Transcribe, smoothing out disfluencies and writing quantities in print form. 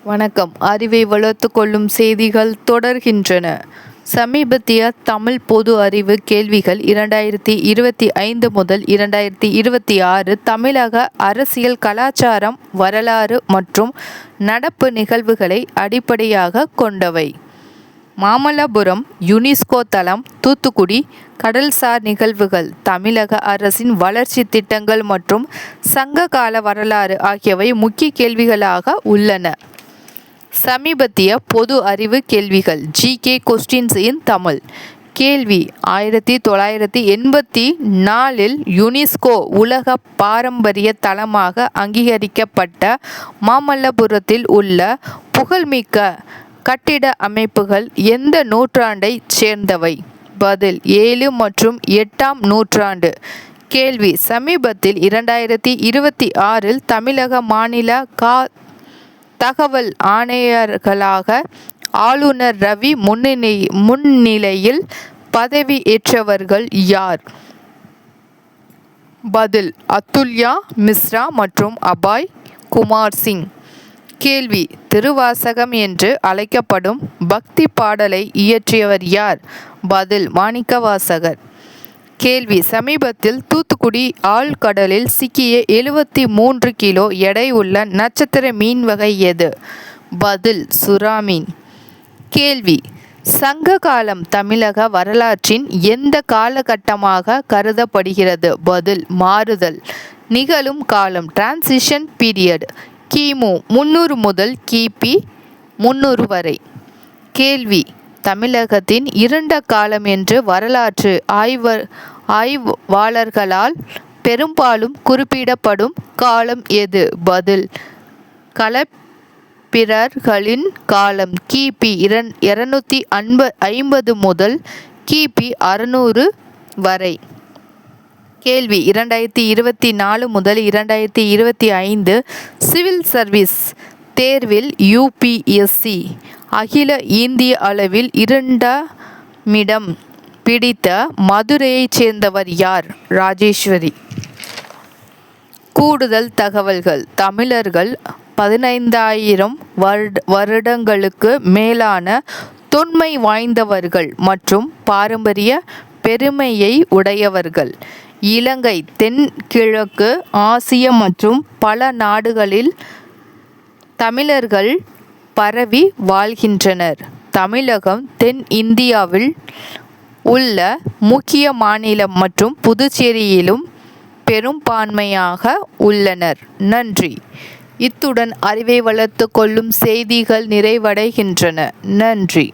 வணக்கம். அறிவை வளர்த்துக் கொள்ளும் செய்திகள் தொடர்கின்றன. சமீபத்திய தமிழ் பொது அறிவு கேள்விகள் 2025 முதல் 2026 தமிழக அரசியல், கலாச்சாரம், வரலாறு மற்றும் நடப்பு நிகழ்வுகளை அடிப்படையாக கொண்டவை. மாமல்லபுரம் யுனெஸ்கோ தளம், தூத்துக்குடி கடல்சார் நிகழ்வுகள், தமிழக அரசின் வளர்ச்சி திட்டங்கள் மற்றும் சங்ககால வரலாறு ஆகியவை முக்கிய கேள்விகளாக உள்ளன. சமீபத்திய பொது அறிவு கேள்விகள் GK கொஸ்டின்ஸ் இன் தமிழ். கேள்வி: 1984 யுனெஸ்கோ உலக பாரம்பரிய தளமாக அங்கீகரிக்கப்பட்ட மாமல்லபுரத்தில் உள்ள புகழ்மிக்க கட்டிட அமைப்புகள் எந்த நூற்றாண்டைச் சேர்ந்தவை? பதில்: 7 மற்றும் 8ஆம் நூற்றாண்டு. கேள்வி: சமீபத்தில் 2026 தமிழக மாநில தகவல் ஆணையர்களாக ஆளுநர் ரவி முன்னிலையில் பதவியேற்றவர்கள் யார்? பதில்: அதுல்யா மிஸ்ரா மற்றும் அபாய் குமார் சிங். கேள்வி: திருவாசகம் என்று அழைக்கப்படும் பக்தி பாடலை இயற்றியவர் யார்? பதில்: மாணிக்கவாசகர். கேள்வி: சமீபத்தில் தூத்துக்குடி ஆழ்கடலில் சிக்கிய 73 கிலோ எடை உள்ள நட்சத்திர மீன் வகை எது? பதில்: சுறா மீன். கேள்வி: சங்க காலம் தமிழக வரலாற்றின் எந்த காலகட்டமாக கருதப்படுகிறது? பதில்: மாறுதல் நிகழும் காலம், டிரான்சிஷன் பீரியட். கிமு 300 முதல் கிபி 300 வரை. கேள்வி: தமிழகத்தின் இருண்ட காலம் என்று வரலாற்று ஆய்வாளர்களால் பெரும்பாலும் குறிப்பிடப்படும் காலம் எது? பதில்: களப்பிரர்களின் காலம், கிபி 250 முதல் கிபி 600 வரை. கேள்வி: 2024 முதல் 2025 சிவில் சர்வீஸ் தேர்வில் UPSC அகில இந்திய அளவில் 2ஆமிடம் பிடித்த மதுரையைச் சேர்ந்தவர் யார்? ராஜேஸ்வரி. கூடுதல் தகவல்கள்: தமிழர்கள் 15,000 வருடங்களுக்கு மேலான தொன்மை வாய்ந்தவர்கள் மற்றும் பாரம்பரிய பெருமையை உடையவர்கள். இலங்கை, தென்கிழக்கு ஆசிய மற்றும் பல நாடுகளில் தமிழர்கள் பரவி வாழ்கின்றனர். தமிழகம் தென் இந்தியாவில் உள்ள முக்கிய மாநிலம் மற்றும் புதுச்சேரியிலும் பெரும்பான்மையாக உள்ளனர். நன்றி. இத்துடன் அறிவை வளர்த்துக் கொள்ளும் செய்திகள் நிறைவடைகின்றன. நன்றி.